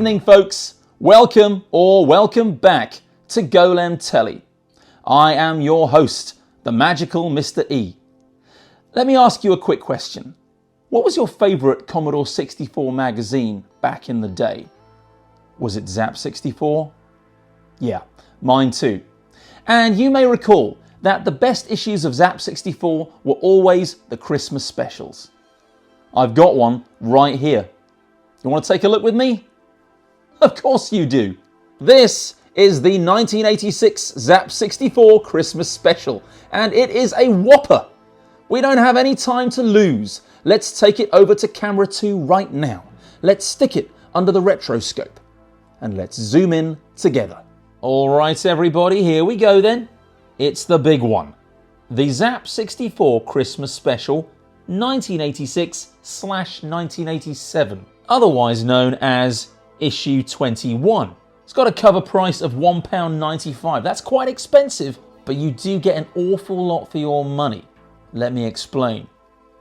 evening, folks. Welcome or welcome back to Golem Telly. I am your host, the magical Mr. E. Let me ask you a quick question. What was your favourite Commodore 64 magazine back in the day? Was it Zzap 64? Yeah, mine too. And you may recall that the best issues of Zzap 64 were always the Christmas specials. I've got one right here. You want to take a look with me? Of course you do. This is the 1986 Zzap 64 Christmas special, and it is a whopper. We don't have any time to lose. Let's take it over to camera 2 right now. Let's stick it under the retroscope and let's zoom in together. All right, everybody, here we go then. It's the big one. The Zzap 64 Christmas special 1986/1987, otherwise known as issue 21. It's got a cover price of £1.95. That's quite expensive, but you do get an awful lot for your money. Let me explain.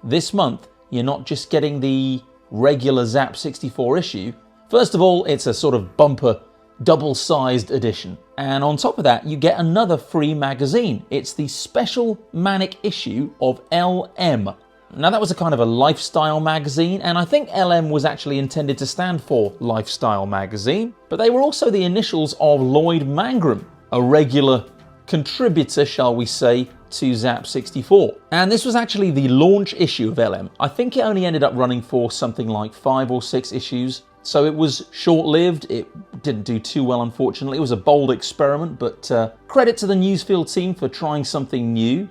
This month, you're not just getting the regular Zzap 64 issue. First of all, it's a sort of bumper, double-sized edition. And on top of that, you get another free magazine. It's the special Manic issue of LM. Now, that was a kind of a lifestyle magazine, and I think LM was actually intended to stand for Lifestyle Magazine, but they were also the initials of Lloyd Mangrum, a regular contributor, shall we say, to Zzap 64. And this was actually the launch issue of LM. I think it only ended up running for something like 5 or 6 issues, so it was short-lived. It didn't do too well, unfortunately. It was a bold experiment, but credit to the Newsfield team for trying something new.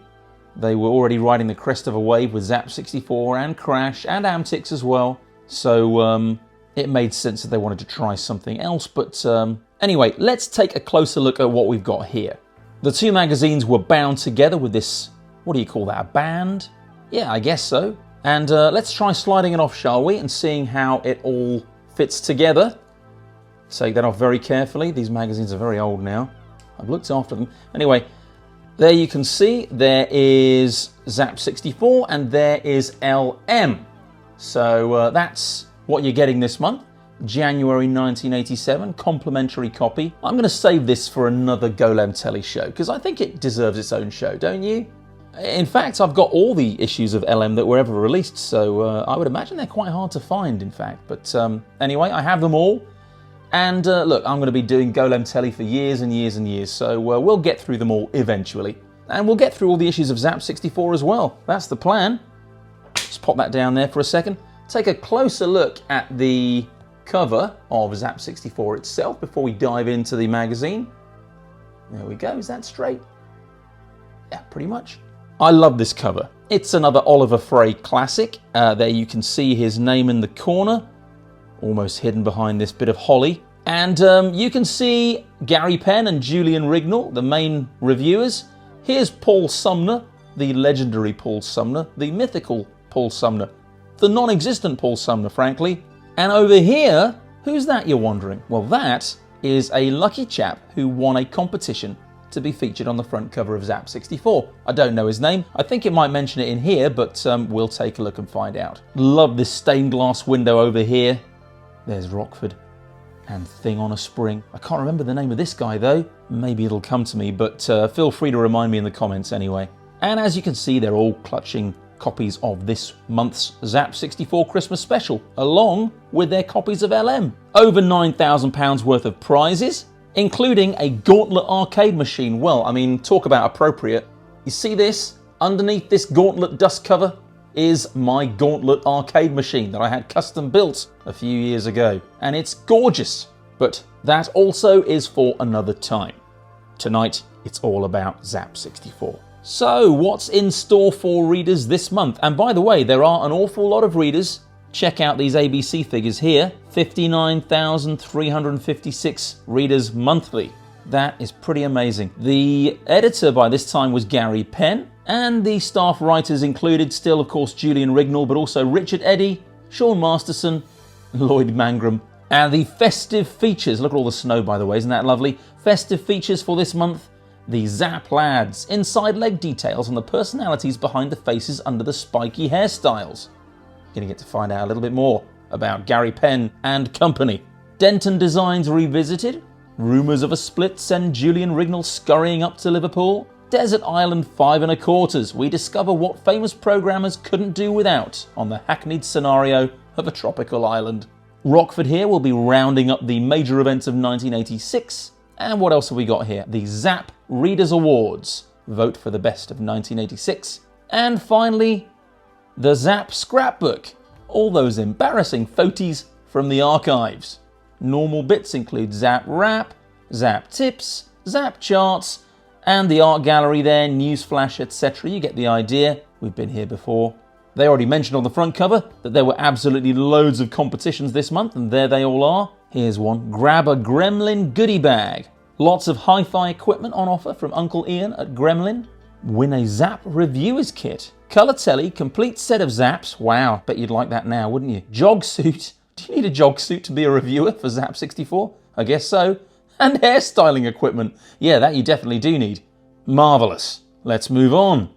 They were already riding the crest of a wave with Zzap 64 and Crash and Amtix as well, so it made sense that they wanted to try something else. But anyway, let's take a closer look at what we've got here. The two magazines were bound together with this, what do you call that, a band? Yeah, I guess so. And let's try sliding it off, shall we, and seeing how it all fits together. Take that off very carefully. These magazines are very old now. I've looked after them. Anyway, there you can see there is Zzap 64 and there is LM. So that's what you're getting this month. January 1987, complimentary copy. I'm going to save this for another Golem Telly show because I think it deserves its own show, don't you? In fact, I've got all the issues of LM that were ever released, so I would imagine they're quite hard to find, in fact. But anyway, I have them all. And look, I'm going to be doing Golem Telly for years and years and years, so we'll get through them all eventually. And we'll get through all the issues of Zzap 64 as well. That's the plan. Just pop that down there for a second. Take a closer look at the cover of Zzap 64 itself before we dive into the magazine. There we go. Is that straight? Yeah, pretty much. I love this cover. It's another Oliver Frey classic. There you can see his name in the corner, almost hidden behind this bit of holly. And you can see Gary Penn and Julian Rignall, the main reviewers. Here's Paul Sumner, the legendary Paul Sumner, the mythical Paul Sumner, the non-existent Paul Sumner, frankly. And over here, who's that, you're wondering? Well, that is a lucky chap who won a competition to be featured on the front cover of Zzap 64. I don't know his name. I think it might mention it in here, but we'll take a look and find out. Love this stained glass window over here. There's Rockford and Thing on a Spring. I can't remember the name of this guy though. Maybe it'll come to me, but feel free to remind me in the comments anyway. And as you can see, they're all clutching copies of this month's Zzap 64 Christmas special, along with their copies of LM. Over £9,000 worth of prizes, including a Gauntlet arcade machine. Well, I mean, talk about appropriate. You see this? Underneath this Gauntlet dust cover is my Gauntlet arcade machine that I had custom built a few years ago. And it's gorgeous, but that also is for another time. Tonight, it's all about Zzap 64. So, what's in store for readers this month? And by the way, there are an awful lot of readers. Check out these ABC figures here. 59,356 readers monthly. That is pretty amazing. The editor by this time was Gary Penn, and the staff writers included still, of course, Julian Rignall, but also Richard Eddy, Sean Masterson, Lloyd Mangrum. And the festive features, look at all the snow, by the way, isn't that lovely? Festive features for this month. The Zzap lads, inside leg details on the personalities behind the faces under the spiky hairstyles. You're going to get to find out a little bit more about Gary Penn and company. Denton Designs Revisited, rumours of a split send Julian Rignall scurrying up to Liverpool. Desert Island 5 1/4, we discover what famous programmers couldn't do without on the hackneyed scenario of a tropical island. Rockford here will be rounding up the major events of 1986. And what else have we got here? The Zzap Readers Awards. Vote for the best of 1986. And finally, the Zzap Scrapbook. All those embarrassing photos from the archives. Normal bits include Zzap Rap, Zzap Tips, Zzap Charts, and the art gallery there, Newsflash, etc. You get the idea. We've been here before. They already mentioned on the front cover that there were absolutely loads of competitions this month, and there they all are. Here's one. Grab a Gremlin goodie bag. Lots of hi-fi equipment on offer from Uncle Ian at Gremlin. Win a Zzap Reviewers Kit. Colour telly, complete set of Zaps. Wow, bet you'd like that now, wouldn't you? Jog suit. Do you need a jog suit to be a reviewer for Zzap 64? I guess so. And hairstyling equipment. Yeah, that you definitely do need. Marvellous. Let's move on.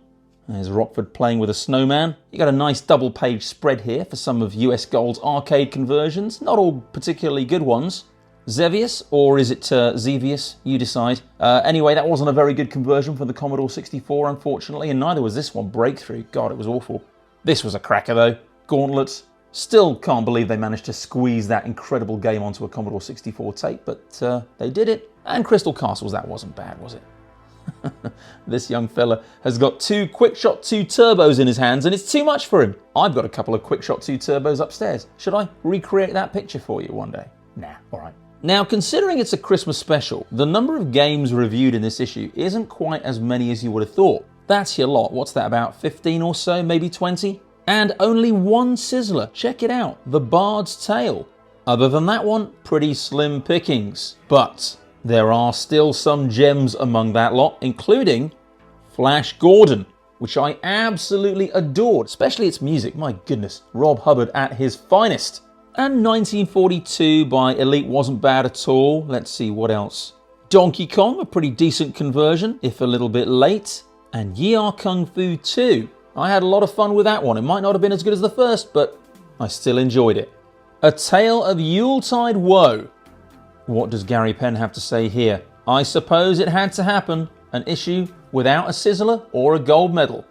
There's Rockford playing with a snowman. You got a nice double-page spread here for some of US Gold's arcade conversions. Not all particularly good ones. Zevius, or is it Zevius? You decide. Anyway, that wasn't a very good conversion for the Commodore 64, unfortunately, and neither was this one. Breakthrough. God, it was awful. This was a cracker, though. Gauntlet. Still can't believe they managed to squeeze that incredible game onto a Commodore 64 tape, but they did it. And Crystal Castles, that wasn't bad, was it? This young fella has got two QuickShot 2 turbos in his hands, and it's too much for him. I've got a couple of QuickShot 2 turbos upstairs. Should I recreate that picture for you one day? Nah, all right. Now, considering it's a Christmas special, the number of games reviewed in this issue isn't quite as many as you would have thought. That's your lot. What's that, about 15 or so, maybe 20? And only one Sizzler. Check it out, The Bard's Tale. Other than that one, pretty slim pickings. But there are still some gems among that lot, including Flash Gordon, which I absolutely adored, especially its music. My goodness, Rob Hubbard at his finest. And 1942 by Elite wasn't bad at all. Let's see what else. Donkey Kong, a pretty decent conversion, if a little bit late. And Ye Are Kung Fu 2. I had a lot of fun with that one. It might not have been as good as the first, but I still enjoyed it. A Tale of Yuletide Woe. What does Gary Penn have to say here? I suppose it had to happen. An issue without a Sizzler or a gold medal.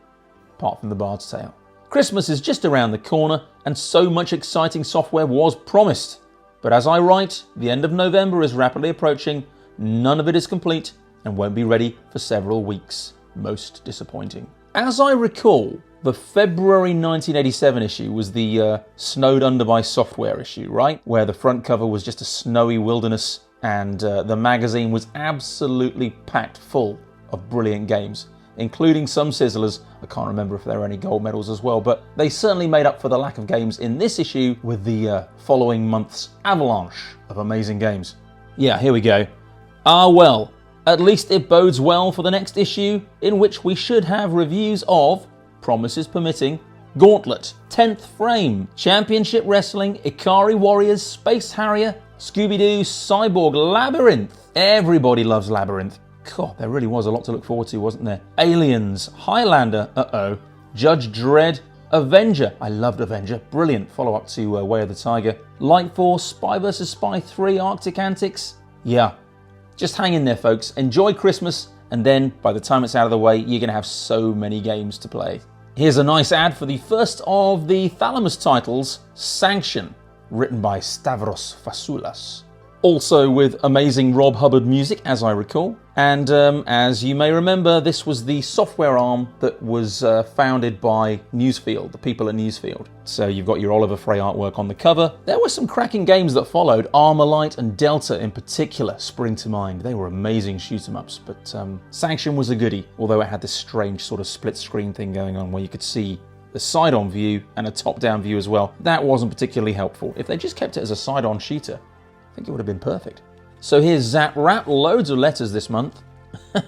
Apart from The Bard's Tale. Christmas is just around the corner, and so much exciting software was promised. But as I write, the end of November is rapidly approaching. None of it is complete and won't be ready for several weeks. Most disappointing. As I recall, the February 1987 issue was the snowed under by software issue, right? Where the front cover was just a snowy wilderness and the magazine was absolutely packed full of brilliant games, including some Sizzlers. I can't remember if there were any gold medals as well, but they certainly made up for the lack of games in this issue with the following month's avalanche of amazing games. Yeah, here we go. Ah well, at least it bodes well for the next issue, in which we should have reviews of, promises permitting, Gauntlet, 10th Frame, Championship Wrestling, Ikari Warriors, Space Harrier, Scooby-Doo, Cyborg, Labyrinth. Everybody loves Labyrinth. God, there really was a lot to look forward to, wasn't there? Aliens, Highlander, Judge Dredd, Avenger. I loved Avenger. Brilliant follow-up to Way of the Tiger. Light Force, Spy vs. Spy 3, Arctic Antics. Yeah, just hang in there, folks. Enjoy Christmas, and then by the time it's out of the way, you're going to have so many games to play. Here's a nice ad for the first of the Thalamus titles, Sanction, written by Stavros Fasoulas. Also with amazing Rob Hubbard music, as I recall. And as you may remember, this was the software arm that was founded by Newsfield, the people at Newsfield. So you've got your Oliver Frey artwork on the cover. There were some cracking games that followed. Armorlight and Delta in particular spring to mind. They were amazing shoot-em-ups, but Sanction was a goodie, although it had this strange sort of split screen thing going on where you could see the side-on view and a top-down view as well. That wasn't particularly helpful. If they just kept it as a side-on shooter, I think it would have been perfect. So here's Zzap Rap, loads of letters this month.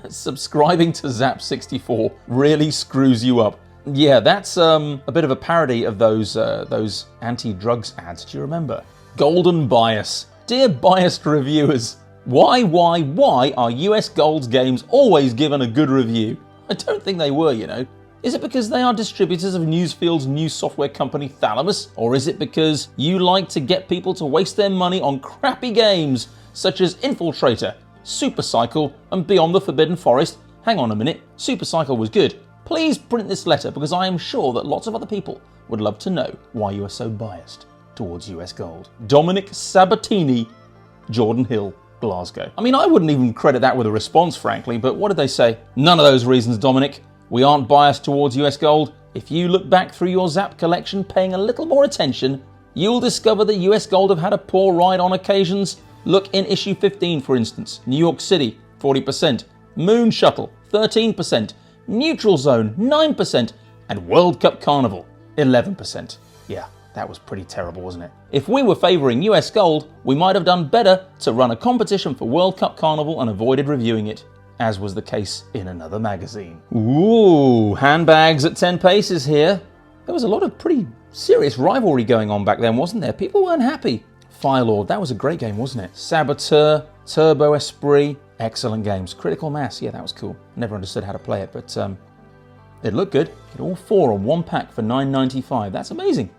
Subscribing to Zzap 64 really screws you up. Yeah, that's a bit of a parody of those anti-drugs ads. Do you remember? Golden Bias. Dear biased reviewers, why are US Gold's games always given a good review? I don't think they were, you know. Is it because they are distributors of Newsfield's new software company Thalamus? Or is it because you like to get people to waste their money on crappy games such as Infiltrator, Supercycle, and Beyond the Forbidden Forest? Hang on a minute, Supercycle was good. Please print this letter because I am sure that lots of other people would love to know why you are so biased towards US Gold. Dominic Sabatini, Jordan Hill, Glasgow. I mean, I wouldn't even credit that with a response, frankly, but what did they say? None of those reasons, Dominic. We aren't biased towards US Gold. If you look back through your Zzap collection paying a little more attention, you'll discover that US Gold have had a poor ride on occasions. Look in issue 15, for instance. New York City, 40%. Moon Shuttle, 13%. Neutral Zone, 9%. And World Cup Carnival, 11%. Yeah, that was pretty terrible, wasn't it? If we were favouring US Gold, we might have done better to run a competition for World Cup Carnival and avoided reviewing it, as was the case in another magazine. Ooh, handbags at 10 paces here. There was a lot of pretty serious rivalry going on back then, wasn't there? People weren't happy. Firelord, that was a great game, wasn't it? Saboteur, Turbo Esprit, excellent games. Critical Mass, yeah, that was cool. Never understood how to play it, but it looked good. Get all 4 on one pack for $9.95. That's amazing.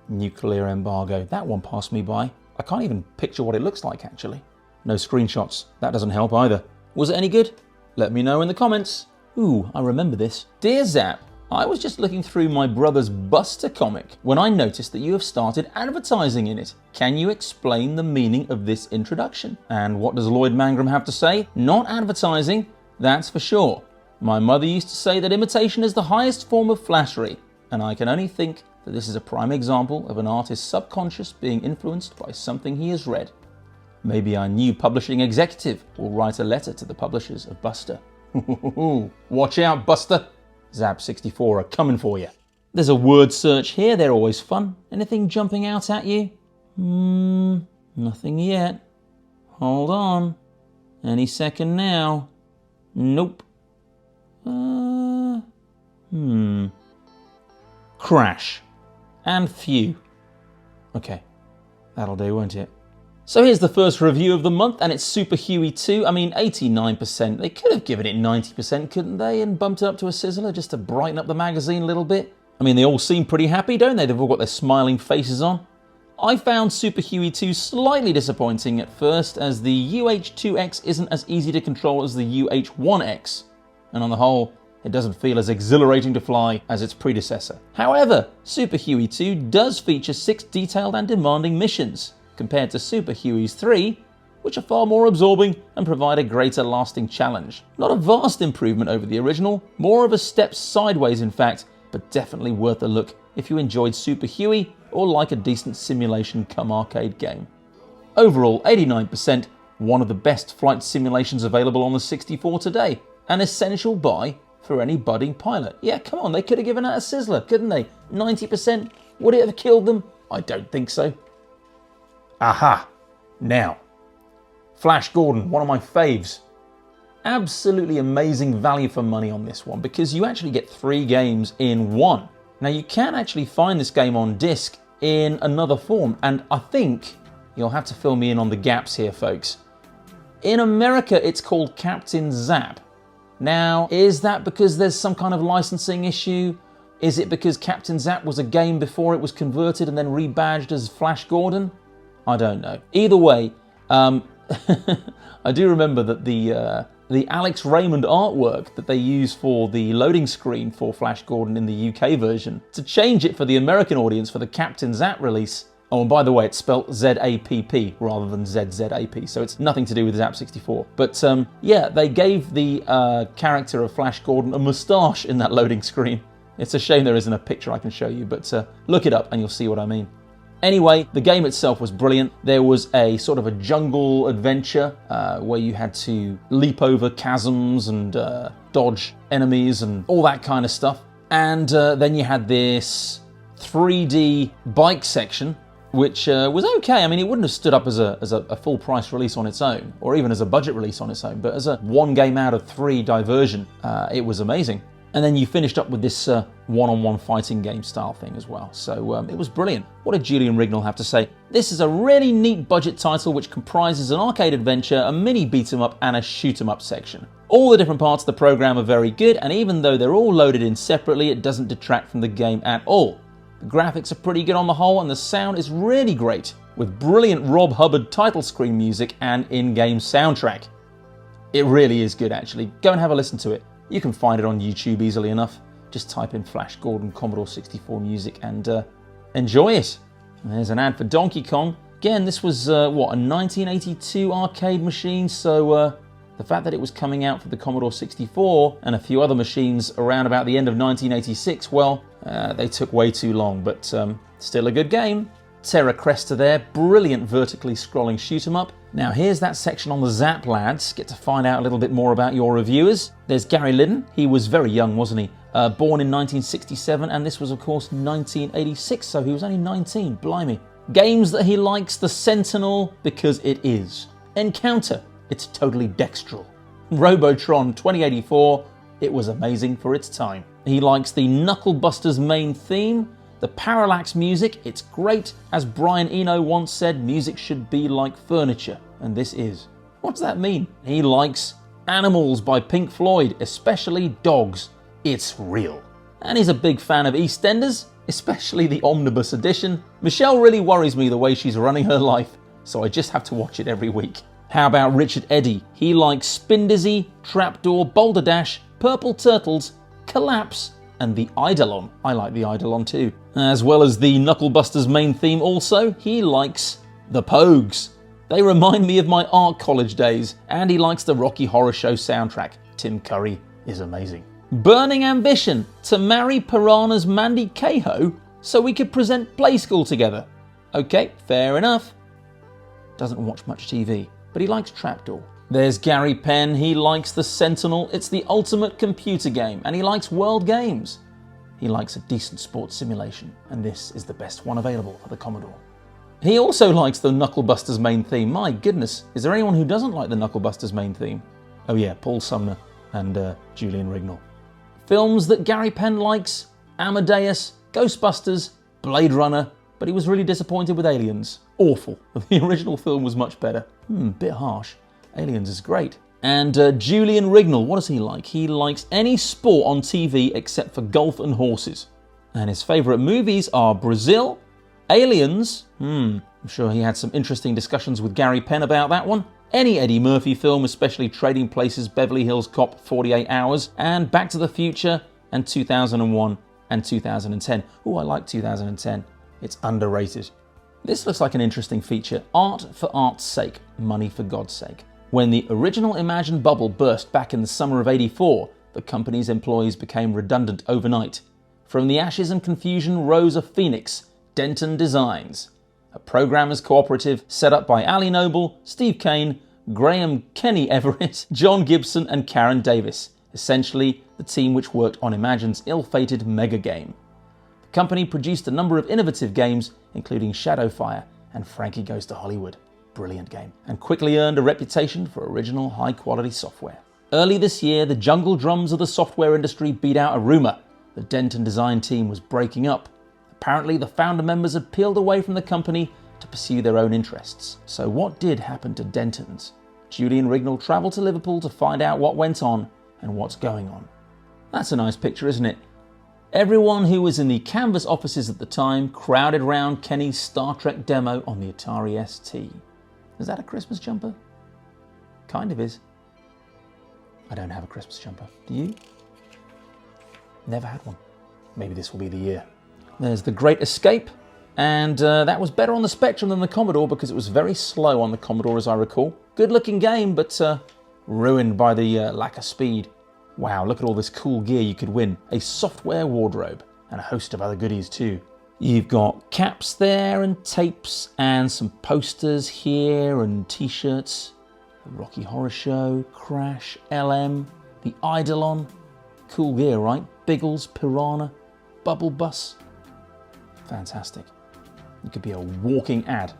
Nuclear Embargo, that one passed me by. I can't even picture what it looks like, actually. No screenshots, that doesn't help either. Was it any good? Let me know in the comments. Ooh, I remember this. Dear Zzap, I was just looking through my brother's Buster comic when I noticed that you have started advertising in it. Can you explain the meaning of this introduction? And what does Lloyd Mangrum have to say? Not advertising, that's for sure. My mother used to say that imitation is the highest form of flattery, and I can only think that this is a prime example of an artist's subconscious being influenced by something he has read. Maybe our new publishing executive will write a letter to the publishers of Buster. Watch out, Buster! Zzap64 are coming for you. There's a word search here, they're always fun. Anything jumping out at you? Nothing yet. Hold on. Any second now. Nope. Crash. And few. Okay, that'll do, won't it? So here's the first review of the month, and it's Super Huey 2. I mean, 89%. They could have given it 90%, couldn't they? And bumped it up to a Sizzler just to brighten up the magazine a little bit. I mean, they all seem pretty happy, don't they? They've all got their smiling faces on. I found Super Huey 2 slightly disappointing at first, as the UH2X isn't as easy to control as the UH1X. And on the whole, it doesn't feel as exhilarating to fly as its predecessor. However, Super Huey 2 does feature 6 detailed and demanding missions, compared to Super Huey's 3, which are far more absorbing and provide a greater lasting challenge. Not a vast improvement over the original, more of a step sideways in fact, but definitely worth a look if you enjoyed Super Huey or like a decent simulation cum arcade game. Overall, 89%, one of the best flight simulations available on the 64 today. An essential buy for any budding pilot. Yeah, come on, they could have given out a Sizzler, couldn't they? 90%, would it have killed them? I don't think so. Aha! Now, Flash Gordon, one of my faves. Absolutely amazing value for money on this one because you actually get 3 games in one. Now you can actually find this game on disc in another form, and I think you'll have to fill me in on the gaps here, folks. In America, it's called Captain Zzap. Now, is that because there's some kind of licensing issue? Is it because Captain Zzap was a game before it was converted and then rebadged as Flash Gordon? I don't know. Either way, I do remember that the Alex Raymond artwork that they use for the loading screen for Flash Gordon in the UK version, to change it for the American audience for the Captain Zzap release. Oh, and by the way, it's spelt Z-A-P-P rather than Z-Z-A-P, so it's nothing to do with Zzap64. But yeah, they gave the character of Flash Gordon a moustache in that loading screen. It's a shame there isn't a picture I can show you, but look it up and you'll see what I mean. Anyway, the game itself was brilliant. There was a sort of a jungle adventure where you had to leap over chasms and dodge enemies and all that kind of stuff. And then you had this 3D bike section, which was okay. I mean, it wouldn't have stood up as a full price release on its own, or even as a budget release on its own, but as a 1 game out of 3 diversion, it was amazing. And then you finished up with this one-on-one fighting game style thing as well. So it was brilliant. What did Julian Rignall have to say? This is a really neat budget title which comprises an arcade adventure, a mini beat-em-up and a shoot-em-up section. All the different parts of the program are very good, and even though they're all loaded in separately, it doesn't detract from the game at all. The graphics are pretty good on the whole, and the sound is really great, with brilliant Rob Hubbard title screen music and in-game soundtrack. It really is good, actually. Go and have a listen to it. You can find it on YouTube easily enough. Just type in Flash Gordon Commodore 64 music and enjoy it. And there's an ad for Donkey Kong. Again, this was, a 1982 arcade machine, so the fact that it was coming out for the Commodore 64 and a few other machines around about the end of 1986, well, they took way too long, but still a good game. Terra Cresta there, brilliant vertically scrolling shoot-em-up. Now here's that section on the Zzap lads. Get to find out a little bit more about your reviewers. There's Gary Liddon. He was very young, wasn't he? Born in 1967, and this was of course 1986, so he was only 19, blimey. Games that he likes: The Sentinel, because it is. Encounter, it's totally dextral. Robotron 2084, it was amazing for its time. He likes the Knucklebusters main theme. The Parallax music, it's great. As Brian Eno once said, music should be like furniture, and this is. What does that mean? He likes Animals by Pink Floyd, especially Dogs. It's real. And he's a big fan of EastEnders, especially the Omnibus edition. Michelle really worries me the way she's running her life, so I just have to watch it every week. How about Richard Eddy? He likes Spin Dizzy, Trapdoor, Boulder Dash, Purple Turtles, Collapse, and the Eidolon. I like the Eidolon too. As well as the Knucklebusters main theme also, he likes the Pogues. They remind me of my art college days, and he likes the Rocky Horror Show soundtrack. Tim Curry is amazing. Burning ambition to marry Piranha's Mandy Cahill so we could present Play School together. Okay, fair enough. Doesn't watch much TV, but he likes Trapdoor. There's Gary Penn. He likes The Sentinel. It's the ultimate computer game, and he likes World Games. He likes a decent sports simulation, and this is the best one available for the Commodore. He also likes the Knucklebusters main theme. My goodness, is there anyone who doesn't like the Knucklebusters main theme? Oh yeah, Paul Sumner and Julian Rignall. Films that Gary Penn likes: Amadeus, Ghostbusters, Blade Runner, but he was really disappointed with Aliens. Awful. The original film was much better. Bit harsh. Aliens is great. And Julian Rignall, what does he like? He likes any sport on TV except for golf and horses. And his favourite movies are Brazil, Aliens. I'm sure he had some interesting discussions with Gary Penn about that one. Any Eddie Murphy film, especially Trading Places, Beverly Hills Cop, 48 Hours, and Back to the Future, and 2001 and 2010. Oh, I like 2010. It's underrated. This looks like an interesting feature. Art for art's sake, money for God's sake. When the original Imagine bubble burst back in the summer of '84, the company's employees became redundant overnight. From the ashes and confusion rose a phoenix, Denton Designs, a programmers cooperative set up by Ali Noble, Steve Kane, Graham Kenny Everett, John Gibson and Karen Davis, essentially the team which worked on Imagine's ill-fated mega game. The company produced a number of innovative games, including Shadowfire and Frankie Goes to Hollywood. Brilliant game. And quickly earned a reputation for original high-quality software. Early this year, the jungle drums of the software industry beat out a rumour. The Denton Design team was breaking up. Apparently, the founder members had peeled away from the company to pursue their own interests. So what did happen to Denton's? Julian Rignall travelled to Liverpool to find out what went on and what's going on. That's a nice picture, isn't it? Everyone who was in the Canvas offices at the time crowded round Kenny's Star Trek demo on the Atari ST. Is that a Christmas jumper? Kind of is. I don't have a Christmas jumper. Do you? Never had one. Maybe this will be the year. There's The Great Escape, and that was better on the Spectrum than the Commodore because it was very slow on the Commodore, as I recall. Good looking game, but ruined by the lack of speed. Wow, look at all this cool gear you could win. A software wardrobe, and a host of other goodies too. You've got caps there and tapes and some posters here and t-shirts. The Rocky Horror Show, Crash, LM, the Eidolon. Cool gear, right? Biggles, Piranha, Bubble Bus. Fantastic. It could be a walking ad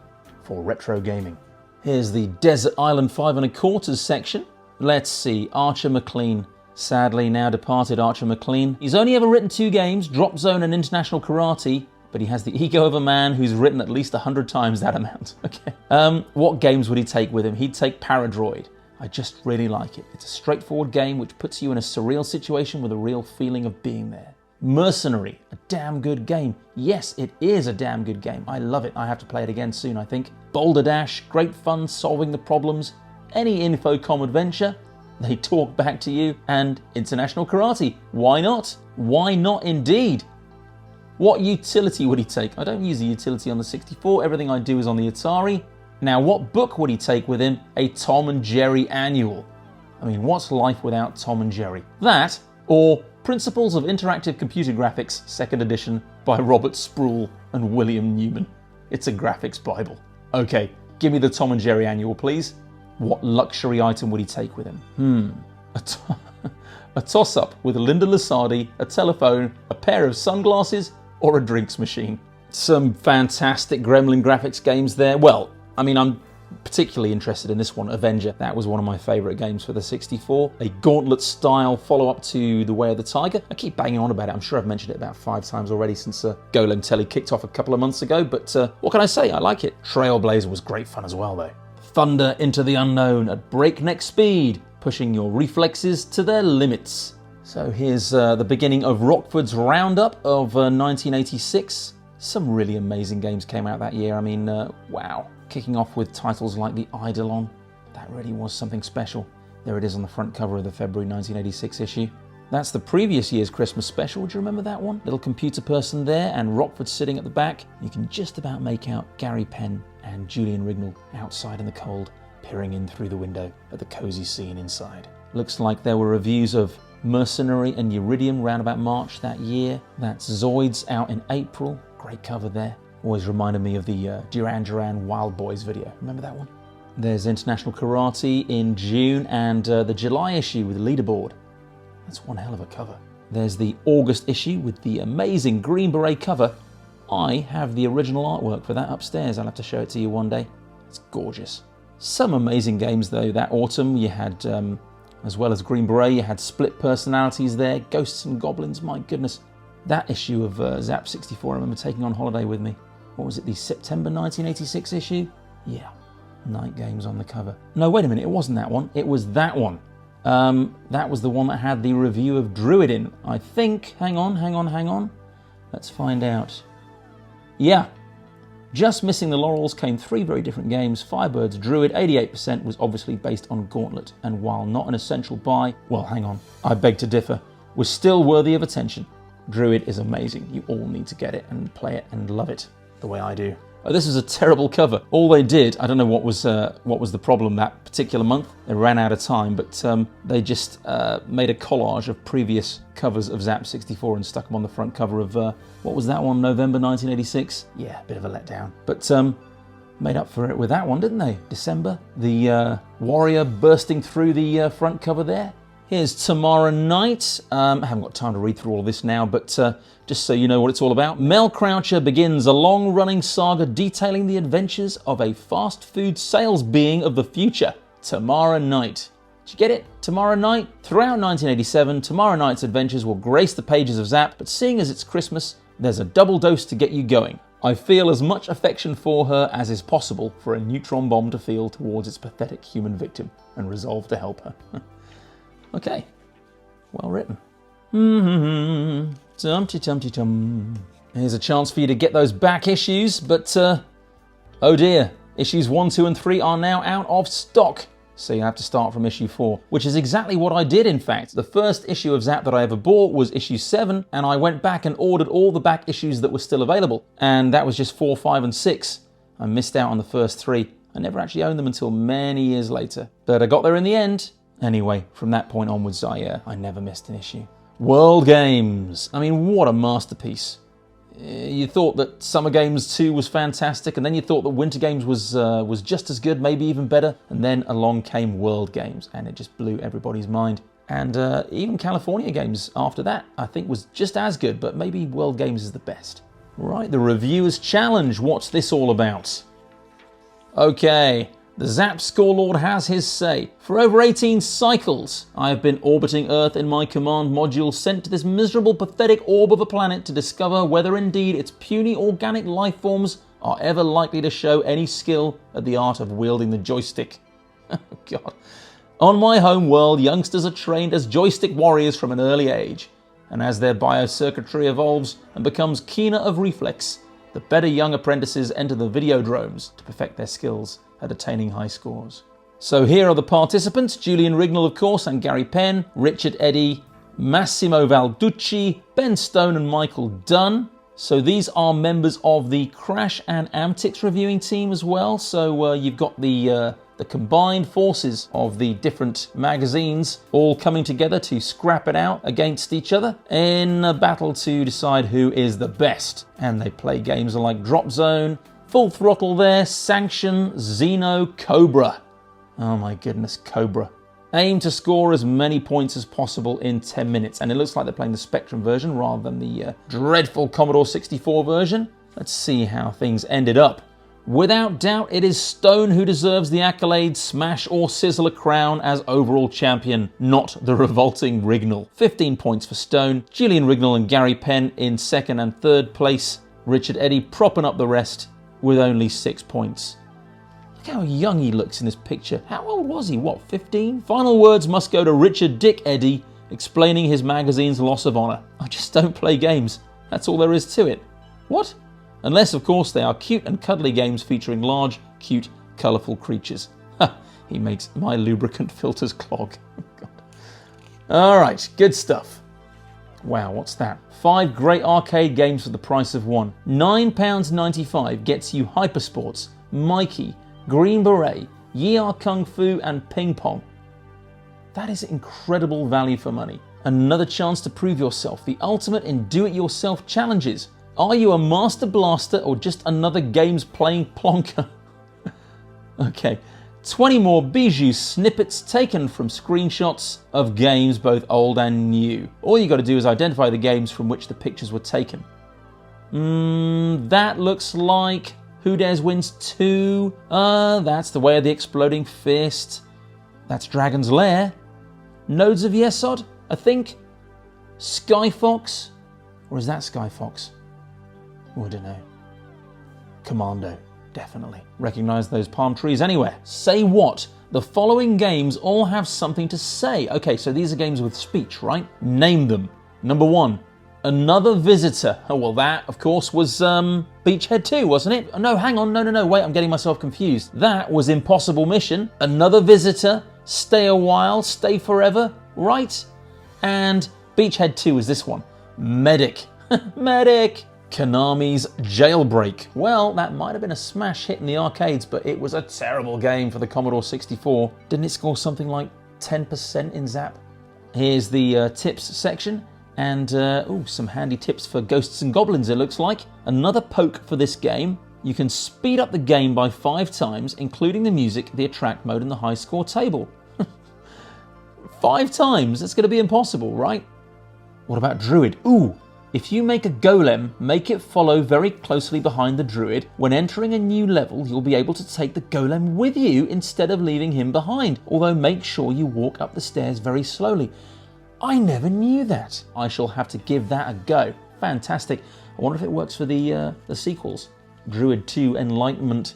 for retro gaming. Here's the Desert Island 5 1/4 section. Let's see, Archer McLean, Sadly, now departed Archer McLean. He's only ever written 2 games, Drop Zone and International Karate, but he has the ego of a man who's written at least 100 times that amount. Okay. What games would he take with him? He'd take Paradroid. I just really like it. It's a straightforward game which puts you in a surreal situation with a real feeling of being there. Mercenary, a damn good game. Yes, it is a damn good game. I love it. I have to play it again soon, I think. Boulder Dash, great fun solving the problems. Any Infocom adventure, they talk back to you. And International Karate, why not? Why not indeed? What utility would he take? I don't use the utility on the 64, everything I do is on the Atari. Now, what book would he take with him? A Tom and Jerry annual. I mean, what's life without Tom and Jerry? That, or Principles of Interactive Computer Graphics, 2nd edition, by Robert Sproul and William Newman. It's a graphics bible. Okay, give me the Tom and Jerry annual, please. What luxury item would he take with him? A toss-up with Linda Lusardi, a telephone, a pair of sunglasses, or a drinks machine. Some fantastic Gremlin graphics games there. Well, I mean, I'm particularly interested in this one, Avenger. That was one of my favourite games for the 64. A Gauntlet-style follow-up to The Way of the Tiger. I keep banging on about it. I'm sure I've mentioned it about 5 times already since Golem Telly kicked off a couple of months ago, but what can I say? I like it. Trailblazer was great fun as well, though. Thunder into the unknown at breakneck speed, pushing your reflexes to their limits. So here's the beginning of Rockford's Roundup of 1986. Some really amazing games came out that year. I mean, wow. Kicking off with titles like the Eidolon. That really was something special. There it is on the front cover of the February 1986 issue. That's the previous year's Christmas special. Do you remember that one? Little computer person there and Rockford sitting at the back. You can just about make out Gary Penn and Julian Rignall outside in the cold, peering in through the window at the cosy scene inside. Looks like there were reviews of Mercenary and Uridium round about March that year. That's Zoids out in April. Great cover there. Always reminded me of the Duran Duran Wild Boys video. Remember that one? There's International Karate in June and the July issue with Leaderboard. That's one hell of a cover. There's the August issue with the amazing Green Beret cover. I have the original artwork for that upstairs. I'll have to show it to you one day. It's gorgeous. Some amazing games though that autumn. You had, as well as Green Beret, you had Split Personalities there, Ghosts and Goblins, my goodness. That issue of Zzap 64 I remember taking on holiday with me. What was it, the September 1986 issue? Yeah, Night Games on the cover. No, wait a minute, it wasn't that one. It was that one. That was the one that had the review of Druid in, I think. Hang on. Let's find out. Yeah, just missing the laurels came 3 very different games. Firebird's Druid, 88%, was obviously based on Gauntlet, and while not an essential buy, well, hang on, I beg to differ, was still worthy of attention. Druid is amazing. You all need to get it and play it and love it the way I do. Oh, this is a terrible cover. All they did, I don't know what was the problem that particular month. They ran out of time, but they just made a collage of previous covers of Zzap 64 and stuck them on the front cover of, what was that one, November 1986? Yeah, bit of a letdown. But made up for it with that one, didn't they? December. The warrior bursting through the front cover there. Here's Tomorrow Night. I haven't got time to read through all of this now, but just so you know what it's all about. Mel Croucher begins a long-running saga detailing the adventures of a fast food sales being of the future. Tomorrow Night. Did you get it? Tomorrow Night? Throughout 1987, Tomorrow Night's adventures will grace the pages of Zzap, but seeing as it's Christmas, there's a double dose to get you going. I feel as much affection for her as is possible for a neutron bomb to feel towards its pathetic human victim, and resolve to help her. Okay, well written. Tum-ty-tum-ty-tum. Here's a chance for you to get those back issues, but oh dear, issues 1, 2 and 3 are now out of stock. So you have to start from issue 4, which is exactly what I did in fact. The first issue of Zzap that I ever bought was issue 7, and I went back and ordered all the back issues that were still available. And that was just 4, 5 and 6. I missed out on the first 3. I never actually owned them until many years later. But I got there in the end. Anyway, from that point onwards, I never missed an issue. World Games. I mean, what a masterpiece. You thought that Summer Games 2 was fantastic, and then you thought that Winter Games was just as good, maybe even better, and then along came World Games, and it just blew everybody's mind. And even California Games after that, I think, was just as good, but maybe World Games is the best. Right, the Reviewer's Challenge. What's this all about? Okay. The Zzap scorelord has his say. For over 18 cycles, I have been orbiting Earth in my command module sent to this miserable, pathetic orb of a planet to discover whether indeed its puny organic life forms are ever likely to show any skill at the art of wielding the joystick. Oh God. On my home world, youngsters are trained as joystick warriors from an early age, and as their biocircuitry evolves and becomes keener of reflex, the better young apprentices enter the videodromes to perfect their skills at attaining high scores. So here are the participants: Julian Rignall, of course, and Gary Penn, Richard Eddy, Massimo Valducci, Ben Stone and Michael Dunn. So these are members of the Crash and Amtix reviewing team as well. So you've got the combined forces of the different magazines all coming together to scrap it out against each other in a battle to decide who is the best. And they play games like Drop Zone, Full Throttle there, Sanction, Xeno, Cobra. Oh my goodness, Cobra. Aim to score as many points as possible in 10 minutes. And it looks like they're playing the Spectrum version rather than the dreadful Commodore 64 version. Let's see how things ended up. Without doubt, it is Stone who deserves the accolade, smash or sizzle a crown as overall champion, not the revolting Rignall. 15 points for Stone, Julian Rignall and Gary Penn in second and third place, Richard Eddy propping up the rest with only 6 points. Look how young he looks in this picture. How old was he? What, 15? Final words must go to Richard Dick Eddy, explaining his magazine's loss of honour. I just don't play games. That's all there is to it. What? Unless, of course, they are cute and cuddly games featuring large, cute, colourful creatures. Ha! He makes my lubricant filters clog. Alright, good stuff. Wow, what's that? 5 great arcade games for the price of one. £9.95 gets you Hypersports, Mikey, Green Beret, Ye Are Kung Fu and Ping Pong. That is incredible value for money. Another chance to prove yourself, the ultimate in do-it-yourself challenges. Are you a master blaster or just another games playing plonker? Okay, 20 more Bijou snippets taken from screenshots of games both old and new. All you got to do is identify the games from which the pictures were taken. That looks like Who Dares Wins 2. That's The Way of the Exploding Fist. That's Dragon's Lair. Nodes of Yesod, I think. Sky Fox. Or is that Sky Fox? Oh, I don't know. Commando, definitely. Recognise those palm trees anywhere. Say what? The following games all have something to say. Okay, so these are games with speech, right? Name them. Number 1, Another Visitor. Oh, well, that, of course, was Beachhead 2, wasn't it? No, hang on. No. Wait, I'm getting myself confused. That was Impossible Mission. Another Visitor. Stay a While. Stay Forever. Right? And Beachhead 2 is this one. Medic. Medic. Konami's Jailbreak. Well, that might have been a smash hit in the arcades, but it was a terrible game for the Commodore 64. Didn't it score something like 10% in Zzap? Here's the tips section, and some handy tips for ghosts and goblins, it looks like. Another poke for this game. You can speed up the game by 5 times, including the music, the attract mode, and the high score table. 5 times? That's going to be impossible, right? What about Druid? Ooh! If you make a golem, make it follow very closely behind the druid. When entering a new level, you'll be able to take the golem with you instead of leaving him behind, although make sure you walk up the stairs very slowly. I never knew that. I shall have to give that a go. Fantastic. I wonder if it works for the sequels. Druid 2 Enlightenment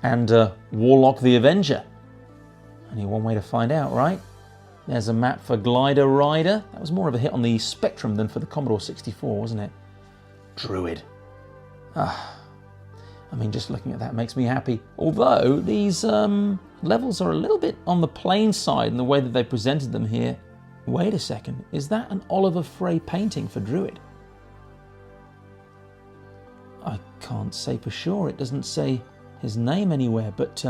and Warlock the Avenger. Only one way to find out, right? There's a map for Glider Rider. That was more of a hit on the Spectrum than for the Commodore 64, wasn't it? Druid. I mean, just looking at that makes me happy. Although these levels are a little bit on the plain side in the way that they presented them here. Wait a second, is that an Oliver Frey painting for Druid? I can't say for sure. It doesn't say his name anywhere, but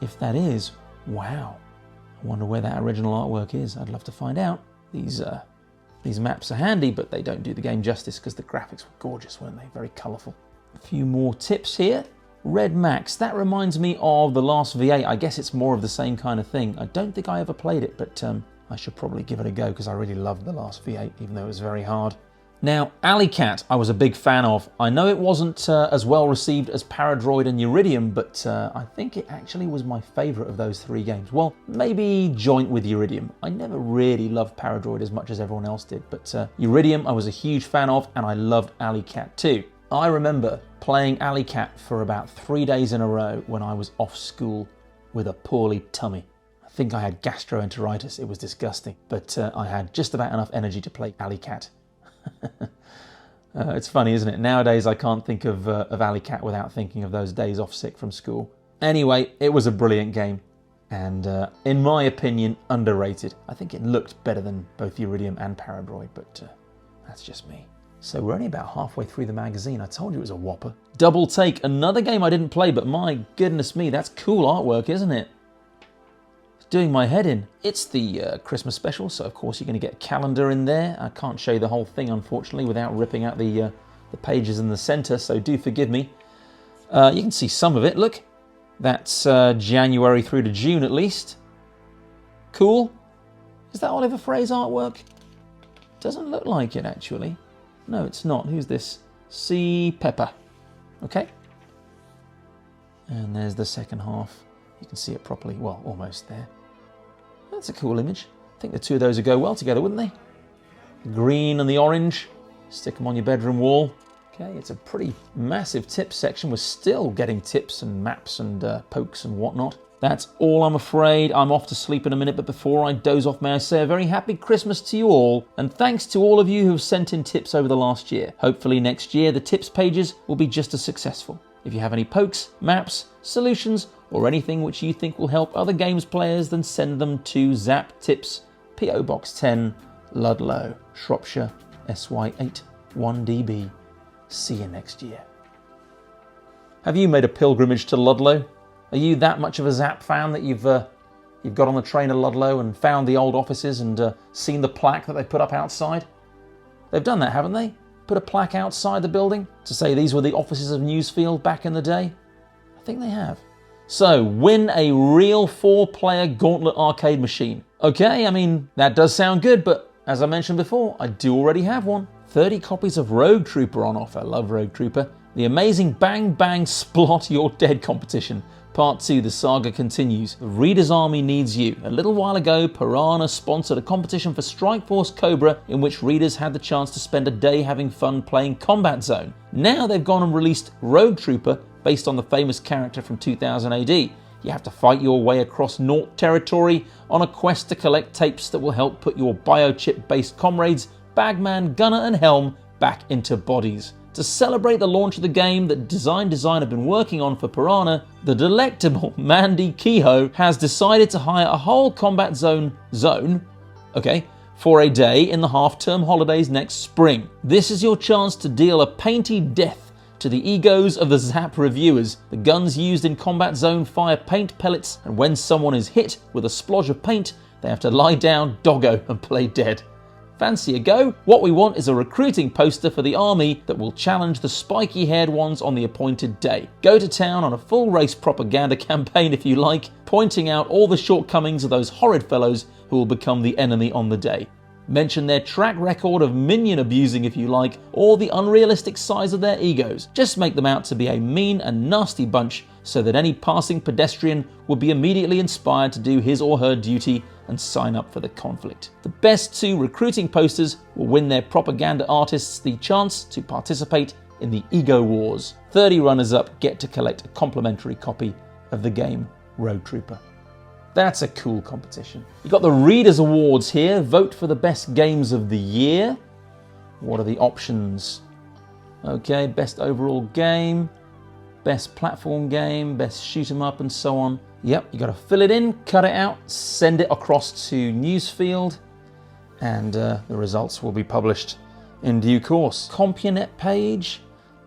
if that is, wow. I wonder where that original artwork is. I'd love to find out. These maps are handy, but they don't do the game justice because the graphics were gorgeous, weren't they? Very colourful. A few more tips here. Red Max. That reminds me of the last V8. I guess it's more of the same kind of thing. I don't think I ever played it, but I should probably give it a go because I really loved the last V8, even though it was very hard. Now, Alley Cat I was a big fan of. I know it wasn't as well received as Paradroid and Uridium, but I think it actually was my favourite of those 3 games. Well, maybe joint with Uridium. I never really loved Paradroid as much as everyone else did, but Uridium I was a huge fan of, and I loved Alley Cat too. I remember playing Alley Cat for about 3 days in a row when I was off school with a poorly tummy. I think I had gastroenteritis. It was disgusting, but I had just about enough energy to play Alley Cat. It's funny, isn't it? Nowadays I can't think of Alley Cat without thinking of those days off sick from school. Anyway, it was a brilliant game, and in my opinion, underrated. I think it looked better than both Uridium and Paradroid, but that's just me. So we're only about halfway through the magazine. I told you it was a whopper. Double Take, another game I didn't play, but my goodness me, that's cool artwork, isn't it? Doing my head in. It's the Christmas special, so of course you're going to get a calendar in there. I can't show you the whole thing, unfortunately, without ripping out the pages in the centre, so do forgive me. You can see some of it. Look, that's January through to June at least. Cool. Is that Oliver Frey's artwork? Doesn't look like it, actually. No, it's not. Who's this? C. Pepper. Okay. And there's the second half. You can see it properly. Well, almost there. That's a cool image. I think the two of those would go well together, wouldn't they? The green and the orange. Stick them on your bedroom wall. Okay, it's a pretty massive tips section. We're still getting tips and maps and pokes and whatnot. That's all, I'm afraid. I'm off to sleep in a minute, but before I doze off, may I say a very happy Christmas to you all, and thanks to all of you who have sent in tips over the last year. Hopefully next year the tips pages will be just as successful. If you have any pokes, maps, solutions, or anything which you think will help other games players, then send them to Zzap Tips, PO Box 10, Ludlow, Shropshire, SY8 1DB. See you next year. Have you made a pilgrimage to Ludlow? Are you that much of a Zzap fan that you've got on the train to Ludlow and found the old offices and seen the plaque that they put up outside? They've done that, haven't they? Put a plaque outside the building to say these were the offices of Newsfield back in the day? I think they have. So, win a real 4-player Gauntlet arcade machine. Okay, I mean, that does sound good, but as I mentioned before, I do already have one. 30 copies of Rogue Trooper on offer. Love Rogue Trooper. The amazing Bang Bang Splot You're Dead competition. Part 2, the saga continues. The Reader's Army needs you. A little while ago, Piranha sponsored a competition for Strike Force Cobra in which readers had the chance to spend a day having fun playing Combat Zone. Now they've gone and released Rogue Trooper based on the famous character from 2000 AD. You have to fight your way across Naught territory on a quest to collect tapes that will help put your biochip-based comrades, Bagman, Gunner and Helm back into bodies. To celebrate the launch of the game that Design have been working on for Piranha, the delectable Mandy Kehoe has decided to hire a whole Combat Zone for a day in the half-term holidays next spring. This is your chance to deal a painty death to the egos of the Zzap reviewers. The guns used in Combat Zone fire paint pellets, and when someone is hit with a splodge of paint, they have to lie down, doggo, and play dead. Fancy a go? What we want is a recruiting poster for the army that will challenge the spiky-haired ones on the appointed day. Go to town on a full race propaganda campaign if you like, pointing out all the shortcomings of those horrid fellows who will become the enemy on the day. Mention their track record of minion abusing if you like, or the unrealistic size of their egos. Just make them out to be a mean and nasty bunch so that any passing pedestrian will be immediately inspired to do his or her duty and sign up for the conflict. The best 2 recruiting posters will win their propaganda artists the chance to participate in the Ego Wars. 30 runners-up get to collect a complimentary copy of the game Rogue Trooper. That's a cool competition. You've got the Readers Awards here. Vote for the best games of the year. What are the options? Okay, best overall game, best platform game, best shoot 'em up, and so on. Yep, you got to fill it in, cut it out, send it across to Newsfield, and the results will be published in due course. CompuNet page,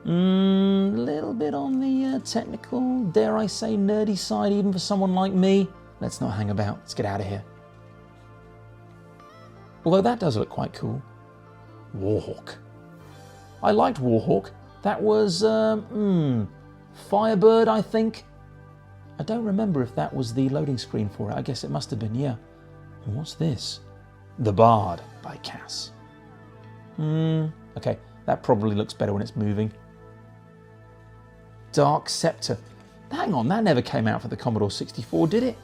little bit on the technical, dare I say nerdy side, even for someone like me. Let's not hang about, let's get out of here. Although that does look quite cool. Warhawk. I liked Warhawk. That was, Firebird, I think. I don't remember if that was the loading screen for it. I guess it must have been, yeah. And what's this? The Bard by Cass. Okay, that probably looks better when it's moving. Dark Scepter. Hang on, that never came out for the Commodore 64, did it?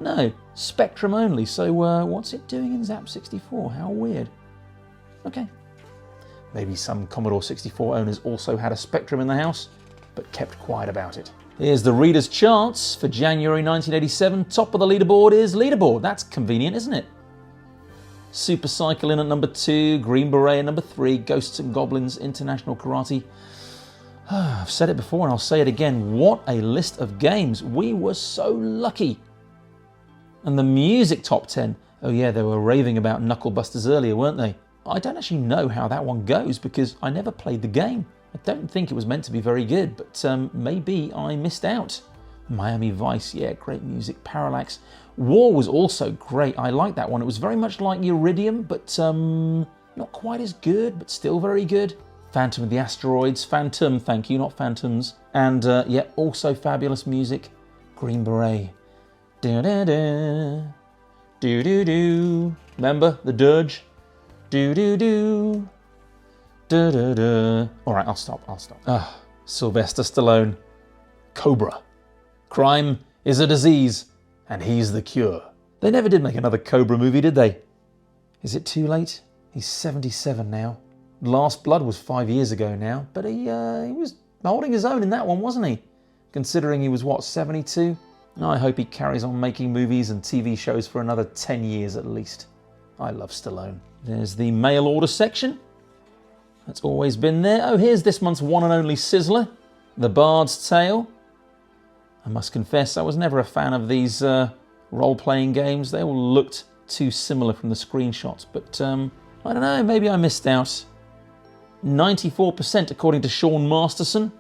No, Spectrum only. So what's it doing in Zzap 64? How weird. Okay. Maybe some Commodore 64 owners also had a Spectrum in the house, but kept quiet about it. Here's the Reader's Charts for January 1987. Top of the leaderboard is Leaderboard. That's convenient, isn't it? Super Cycle in at number 2, Green Beret at number 3, Ghosts and Goblins, International Karate. I've said it before and I'll say it again. What a list of games. We were so lucky. And the music top 10. Oh yeah, they were raving about Knucklebusters earlier, weren't they? I don't actually know how that one goes because I never played the game. I don't think it was meant to be very good, but maybe I missed out. Miami Vice, yeah, great music. Parallax. War was also great. I liked that one. It was very much like Iridium, but not quite as good, but still very good. Phantom of the Asteroids. Phantom, thank you, not Phantoms. And yeah, also fabulous music. Green Beret. Da-da-da. Do-do-do. Remember the dirge? Do-do-do. Da-da-da. All right, I'll stop. Sylvester Stallone. Cobra. Crime is a disease, and he's the cure. They never did make another Cobra movie, did they? Is it too late? He's 77 now. Last Blood was 5 years ago now, but he was holding his own in that one, wasn't he? Considering he was, what, 72? I hope he carries on making movies and TV shows for another 10 years at least. I love Stallone. There's the mail order section. That's always been there. Oh, here's this month's one and only Sizzler, The Bard's Tale. I must confess, I was never a fan of these role-playing games. They all looked too similar from the screenshots, but I don't know, maybe I missed out. 94% according to Sean Masterson.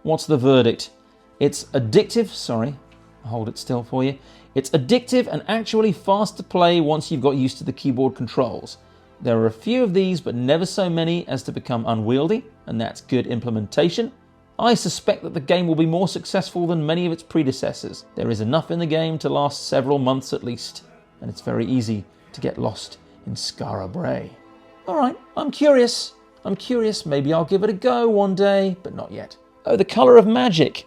What's the verdict? It's addictive, sorry, I'll hold it still for you. It's addictive and actually fast to play once you've got used to the keyboard controls. There are a few of these, but never so many as to become unwieldy, and that's good implementation. I suspect that the game will be more successful than many of its predecessors. There is enough in the game to last several months at least, and it's very easy to get lost in Skara Brae. Alright, I'm curious, maybe I'll give it a go one day, but not yet. Oh, The Colour of Magic.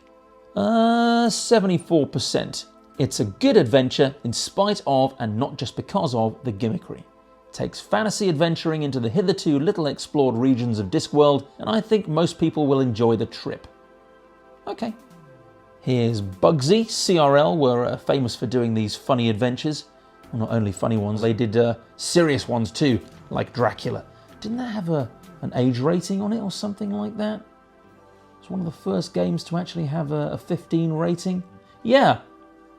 74%. It's a good adventure in spite of, and not just because of, the gimmickry. Takes fantasy adventuring into the hitherto little explored regions of Discworld, and I think most people will enjoy the trip. Okay. Here's Bugsy. CRL were famous for doing these funny adventures. Well, not only funny ones, they did serious ones too, like Dracula. Didn't that have an age rating on it or something like that? It's one of the first games to actually have a 15 rating. Yeah,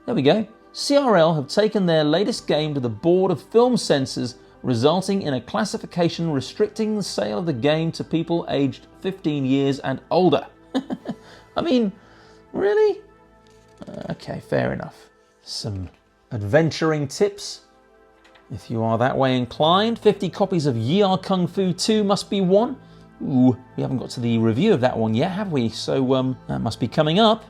there we go. CRL have taken their latest game to the Board of Film Censors, resulting in a classification restricting the sale of the game to people aged 15 years and older. I mean, really? Okay, fair enough. Some adventuring tips, if you are that way inclined. 50 copies of Yi Kung Fu 2 must be won. Ooh, we haven't got to the review of that one yet, have we? So that must be coming up.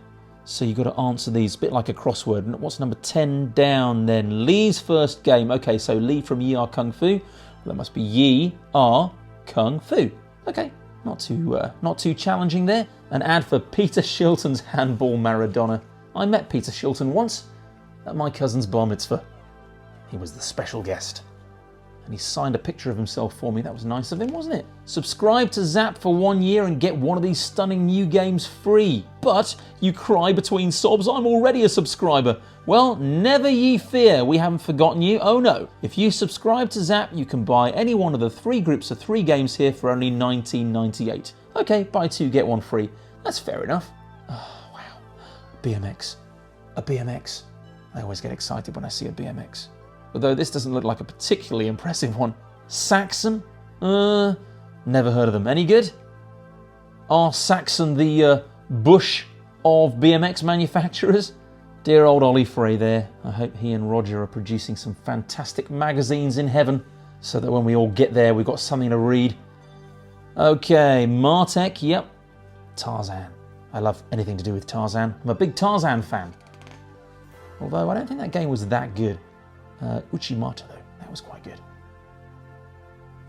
So you've got to answer these, a bit like a crossword. What's number 10 down then? Lee's first game. Okay, so Lee from Yi Kung Fu. That must be Yi Kung Fu. Okay, not too challenging there. An ad for Peter Shilton's Handball Maradona. I met Peter Shilton once at my cousin's bar mitzvah. He was the special guest. And he signed a picture of himself for me. That was nice of him, wasn't it? Subscribe to Zzap for 1 year and get one of these stunning new games free. But you cry between sobs, I'm already a subscriber. Well, never ye fear, we haven't forgotten you. Oh no. If you subscribe to Zzap, you can buy any one of the 3 groups of 3 games here for only $19.98. Okay, buy 2, get 1 free. That's fair enough. Oh, wow. BMX. A BMX. I always get excited when I see a BMX. Although this doesn't look like a particularly impressive one. Saxon? Never heard of them. Any good? Are Saxon the Bush of BMX manufacturers? Dear old Ollie Frey there. I hope he and Roger are producing some fantastic magazines in heaven so that when we all get there we've got something to read. Okay, Martek, yep. Tarzan. I love anything to do with Tarzan. I'm a big Tarzan fan. Although I don't think that game was that good. Uchimata though, that was quite good.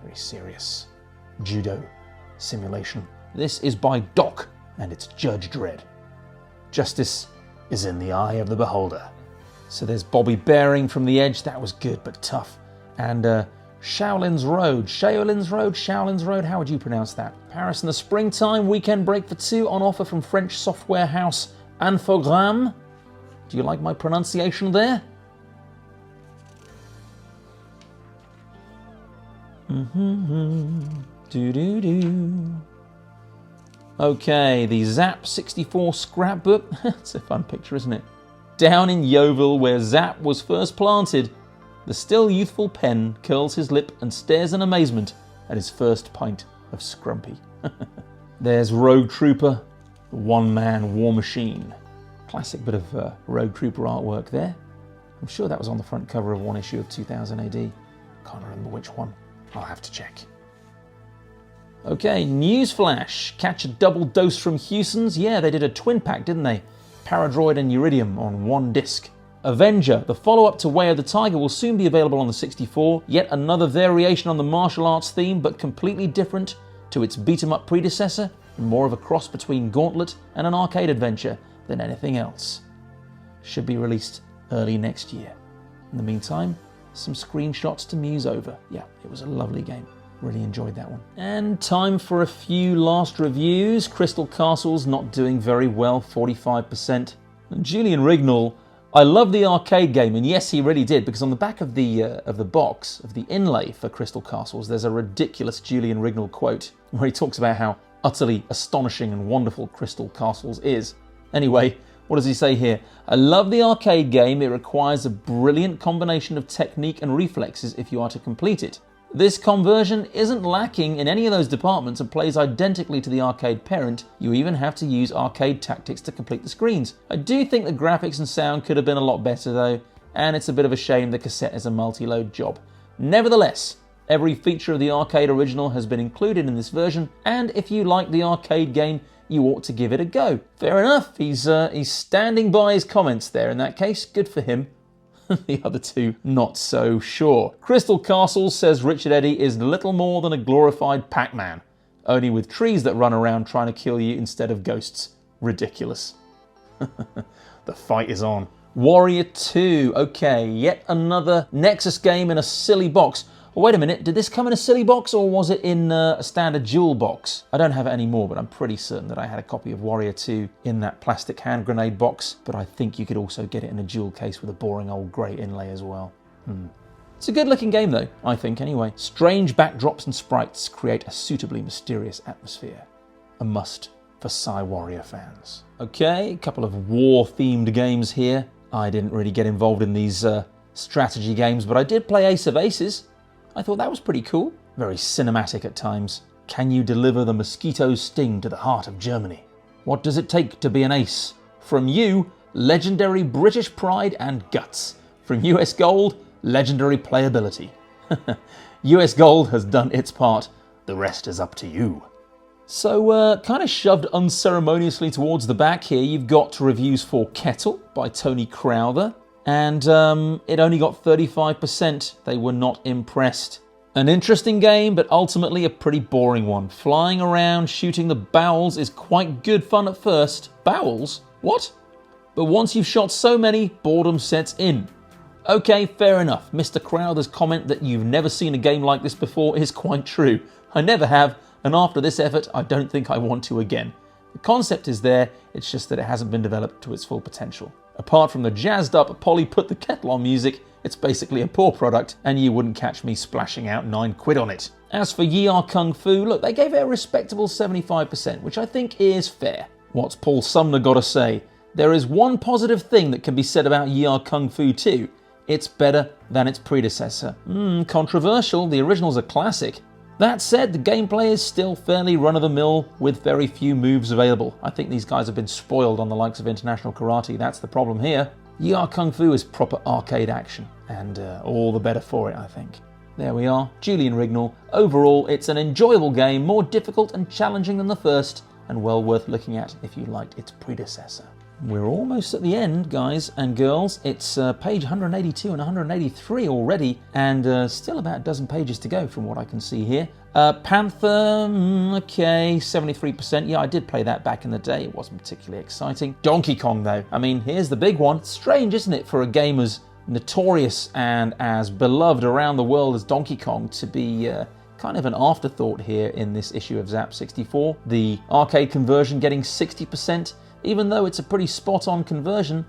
Very serious. judo simulation. This is by Doc, and it's Judge Dredd. Justice is in the eye of the beholder. So there's Bobby Bearing from the edge. That was good, but tough. And Shaolin's Road, how would you pronounce that? Paris in the Springtime, Weekend Break for 2 on offer from French software house Infogrames. Do you like my pronunciation there? Okay, the Zzap 64 scrapbook. It's a fun picture, isn't it? Down in Yeovil, where Zzap was first planted, the still youthful pen curls his lip and stares in amazement at his first pint of scrumpy. There's Rogue Trooper, the one-man war machine. Classic bit of Rogue Trooper artwork there. I'm sure that was on the front cover of one issue of 2000 AD. Can't remember which one. I'll have to check. Okay, newsflash. Catch a double dose from Hewson's. Yeah, they did a twin pack, didn't they? Paradroid and Uridium on one disc. Avenger, the follow-up to Way of the Tiger, will soon be available on the 64. Yet another variation on the martial arts theme, but completely different to its beat-em-up predecessor, and more of a cross between Gauntlet and an arcade adventure than anything else. Should be released early next year. In the meantime, some screenshots to muse over. Yeah, it was a lovely game. Really enjoyed that one. And time for a few last reviews. Crystal Castle's not doing very well, 45%. And Julian Rignall, I love the arcade game, and yes, he really did, because on the back of the box, of the inlay for Crystal Castles, there's a ridiculous Julian Rignall quote where he talks about how utterly astonishing and wonderful Crystal Castles is. Anyway, what does he say here? I love the arcade game. It requires a brilliant combination of technique and reflexes if you are to complete it. This conversion isn't lacking in any of those departments and plays identically to the arcade parent. You even have to use arcade tactics to complete the screens. I do think the graphics and sound could have been a lot better though, and it's a bit of a shame the cassette is a multi-load job. Nevertheless, every feature of the arcade original has been included in this version, and if you like the arcade game, you ought to give it a go. Fair enough, he's standing by his comments there in that case. Good for him. The other two, not so sure. Crystal Castles, says Richard Eddy, is little more than a glorified Pac-Man, only with trees that run around trying to kill you instead of ghosts. Ridiculous. The fight is on. Warrior 2. Okay, yet another Nexus game in a silly box. Oh, wait a minute, did this come in a silly box or was it in a standard jewel box? I don't have it anymore, but I'm pretty certain that I had a copy of Warrior 2 in that plastic hand grenade box, but I think you could also get it in a jewel case with a boring old grey inlay as well. It's a good looking game though, I think anyway. Strange backdrops and sprites create a suitably mysterious atmosphere. A must for Psy-Warrior fans. Okay, a couple of war-themed games here. I didn't really get involved in these strategy games, but I did play Ace of Aces. I thought that was pretty cool. Very cinematic at times. Can you deliver the mosquito's sting to the heart of Germany? What does it take to be an ace? From you, legendary British pride and guts. From US Gold, legendary playability. US Gold has done its part. The rest is up to you. So, kind of shoved unceremoniously towards the back here, you've got reviews for Kettle by Tony Crowther. And it only got 35%. They were not impressed. An interesting game, but ultimately a pretty boring one. Flying around, shooting the bowels is quite good fun at first. Bowels? What? But once you've shot so many, boredom sets in. Okay, fair enough. Mr. Crowther's comment that you've never seen a game like this before is quite true. I never have, and after this effort, I don't think I want to again. The concept is there, it's just that it hasn't been developed to its full potential. Apart from the jazzed up Polly Put the Kettle On music, it's basically a poor product, and you wouldn't catch me splashing out £9 on it. As for Ye Are Kung Fu, look, they gave it a respectable 75%, which I think is fair. What's Paul Sumner got to say? There is one positive thing that can be said about Ye Are Kung Fu 2. It's better than its predecessor. Controversial, the original's a classic. That said, the gameplay is still fairly run-of-the-mill with very few moves available. I think these guys have been spoiled on the likes of International Karate, that's the problem here. Ye Are Kung Fu is proper arcade action, and all the better for it, I think. There we are, Julian Rignall. Overall, it's an enjoyable game, more difficult and challenging than the first, and well worth looking at if you liked its predecessor. We're almost at the end, guys and girls. It's page 182 and 183 already, and still about a dozen pages to go from what I can see here. Panther, okay, 73%. Yeah, I did play that back in the day. It wasn't particularly exciting. Donkey Kong, though. I mean, here's the big one. It's strange, isn't it, for a game as notorious and as beloved around the world as Donkey Kong to be kind of an afterthought here in this issue of Zzap 64. The arcade conversion getting 60%. Even though it's a pretty spot-on conversion,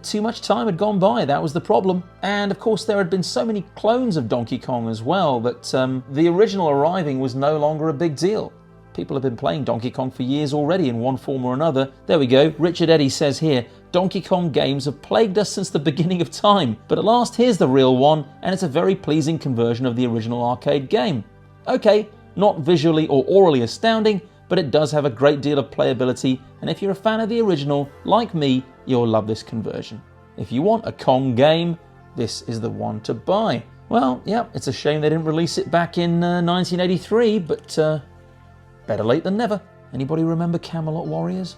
too much time had gone by, that was the problem. And of course there had been so many clones of Donkey Kong as well that the original arriving was no longer a big deal. People have been playing Donkey Kong for years already in one form or another. There we go, Richard Eddy says here, Donkey Kong games have plagued us since the beginning of time, but at last here's the real one, and it's a very pleasing conversion of the original arcade game. Okay, not visually or orally astounding, but it does have a great deal of playability, and if you're a fan of the original, like me, you'll love this conversion. If you want a Kong game, this is the one to buy. Well, yeah, it's a shame they didn't release it back in 1983, but better late than never. Anybody remember Camelot Warriors?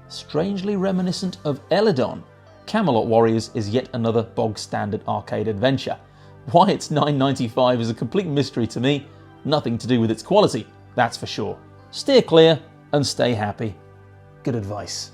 Strangely reminiscent of Elidon, Camelot Warriors is yet another bog-standard arcade adventure. Why it's $9.95 is a complete mystery to me, nothing to do with its quality, that's for sure. Steer clear and stay happy. Good advice.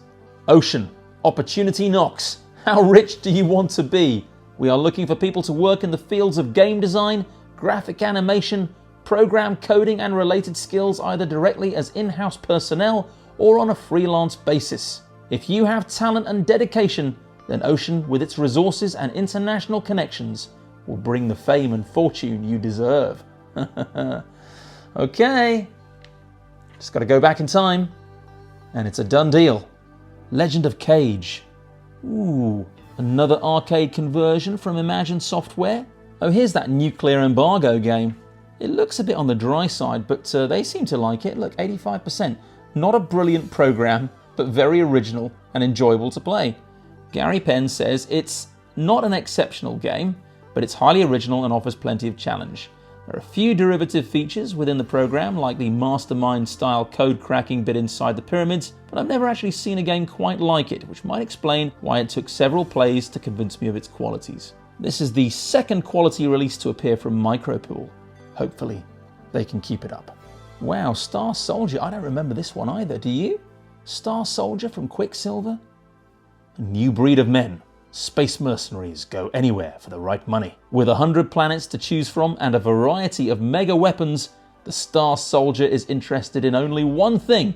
Ocean. Opportunity knocks. How rich do you want to be? We are looking for people to work in the fields of game design, graphic animation, program coding and related skills either directly as in-house personnel or on a freelance basis. If you have talent and dedication, then Ocean, with its resources and international connections, will bring the fame and fortune you deserve. Okay. Just got to go back in time, and it's a done deal. Legend of Cage. Ooh, another arcade conversion from Imagine Software. Oh, here's that nuclear embargo game. It looks a bit on the dry side, but they seem to like it. Look, 85%. Not a brilliant program, but very original and enjoyable to play. Gary Penn says it's not an exceptional game, but it's highly original and offers plenty of challenge. There are a few derivative features within the program, like the mastermind-style code-cracking bit inside the pyramids, but I've never actually seen a game quite like it, which might explain why it took several plays to convince me of its qualities. This is the second quality release to appear from Micropool. Hopefully, they can keep it up. Wow, Star Soldier, I don't remember this one either, do you? Star Soldier from Quicksilver? A new breed of men. Space mercenaries go anywhere for the right money. With 100 planets to choose from and a variety of mega weapons, the Star Soldier is interested in only one thing: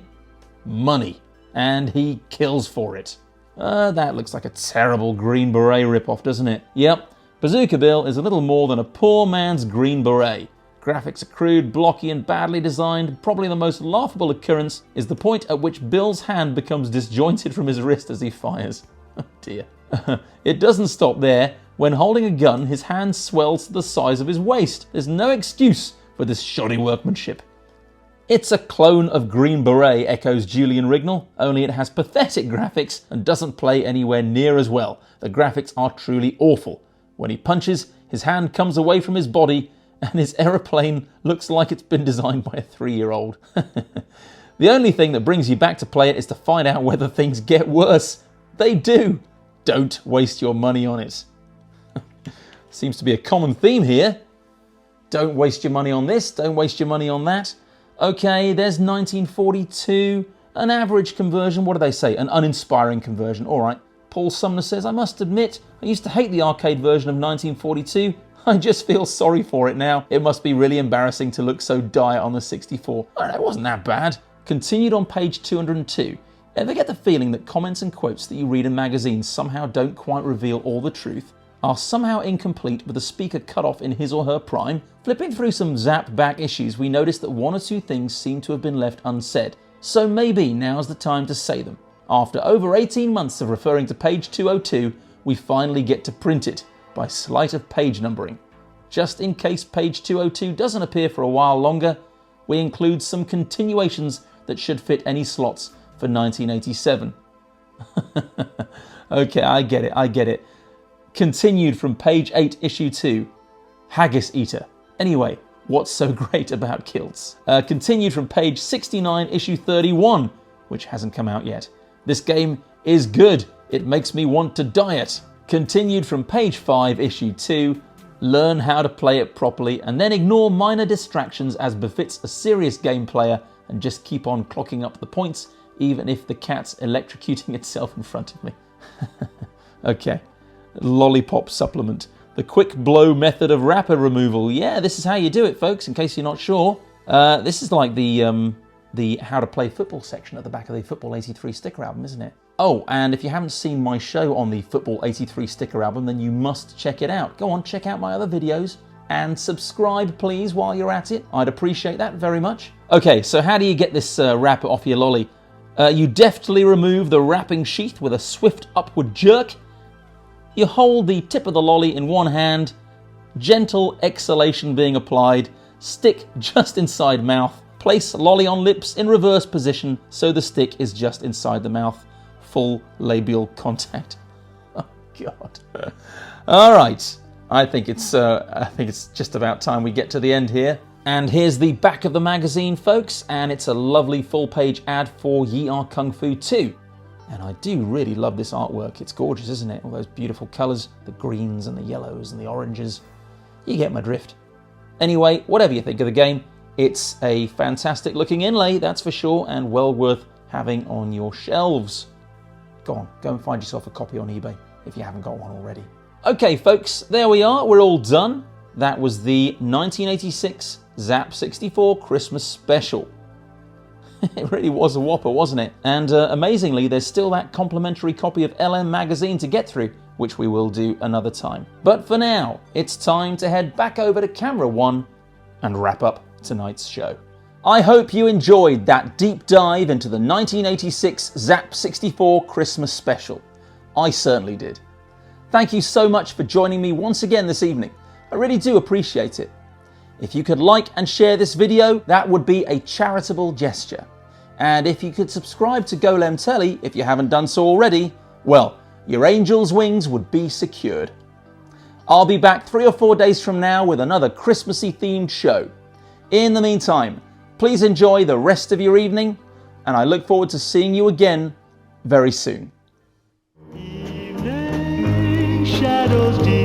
money. And he kills for it. That looks like a terrible Green Beret ripoff, doesn't it? Yep, Bazooka Bill is a little more than a poor man's Green Beret. Graphics are crude, blocky and badly designed. Probably the most laughable occurrence is the point at which Bill's hand becomes disjointed from his wrist as he fires. Oh dear. It doesn't stop there. When holding a gun, his hand swells to the size of his waist. There's no excuse for this shoddy workmanship. It's a clone of Green Beret, echoes Julian Rignall, only it has pathetic graphics and doesn't play anywhere near as well. The graphics are truly awful. When he punches, his hand comes away from his body and his aeroplane looks like it's been designed by a 3-year-old. The only thing that brings you back to play it is to find out whether things get worse. They do. Don't waste your money on it. Seems to be a common theme here. Don't waste your money on this, don't waste your money on that. Okay, there's 1942. An average conversion, what do they say? An uninspiring conversion, all right. Paul Sumner says, I must admit, I used to hate the arcade version of 1942. I just feel sorry for it now. It must be really embarrassing to look so dire on the 64. Oh, it wasn't that bad. Continued on page 202. Ever get the feeling that comments and quotes that you read in magazines somehow don't quite reveal all the truth? Are somehow incomplete with the speaker cut off in his or her prime? Flipping through some Zzap back issues, we notice that one or two things seem to have been left unsaid. So maybe now's the time to say them. After over 18 months of referring to page 202, we finally get to print it by sleight of page numbering. Just in case page 202 doesn't appear for a while longer, we include some continuations that should fit any slots for 1987. Okay, I get it. Continued from page 8, issue 2. Haggis Eater. Anyway, what's so great about kilts? Continued from page 69, issue 31, which hasn't come out yet. This game is good. It makes me want to diet. Continued from page 5, issue 2. Learn how to play it properly and then ignore minor distractions as befits a serious game player and just keep on clocking up the points even if the cat's electrocuting itself in front of me. Okay, lollipop supplement. The quick blow method of wrapper removal. Yeah, this is how you do it, folks, in case you're not sure. This is like the how to play football section at the back of the Football 83 sticker album, isn't it? Oh, and if you haven't seen my show on the Football 83 sticker album, then you must check it out. Go on, check out my other videos and subscribe, please, while you're at it. I'd appreciate that very much. Okay, so how do you get this wrapper off your lolly? You deftly remove the wrapping sheath with a swift upward jerk. You hold the tip of the lolly in one hand, gentle exhalation being applied, stick just inside mouth, place lolly on lips in reverse position so the stick is just inside the mouth. Full labial contact. Oh God. All right. I think it's just about time we get to the end here. And here's the back of the magazine, folks, and it's a lovely full-page ad for Ye Are Kung Fu 2. And I do really love this artwork. It's gorgeous, isn't it? All those beautiful colours, the greens and the yellows and the oranges. You get my drift. Anyway, whatever you think of the game, it's a fantastic looking inlay, that's for sure, and well worth having on your shelves. Go on, go and find yourself a copy on eBay if you haven't got one already. Okay, folks, there we are. We're all done. That was the 1986 Zzap 64 Christmas Special. It really was a whopper, wasn't it? And amazingly, there's still that complimentary copy of LM Magazine to get through, which we will do another time. But for now, it's time to head back over to camera 1 and wrap up tonight's show. I hope you enjoyed that deep dive into the 1986 Zzap 64 Christmas Special. I certainly did. Thank you so much for joining me once again this evening. I really do appreciate it. If you could like and share this video, that would be a charitable gesture. And if you could subscribe to Golem Telly if you haven't done so already, well, your angel's wings would be secured. I'll be back 3 or 4 days from now with another Christmassy themed show. In the meantime, please enjoy the rest of your evening, and I look forward to seeing you again very soon. Evening shadows deep.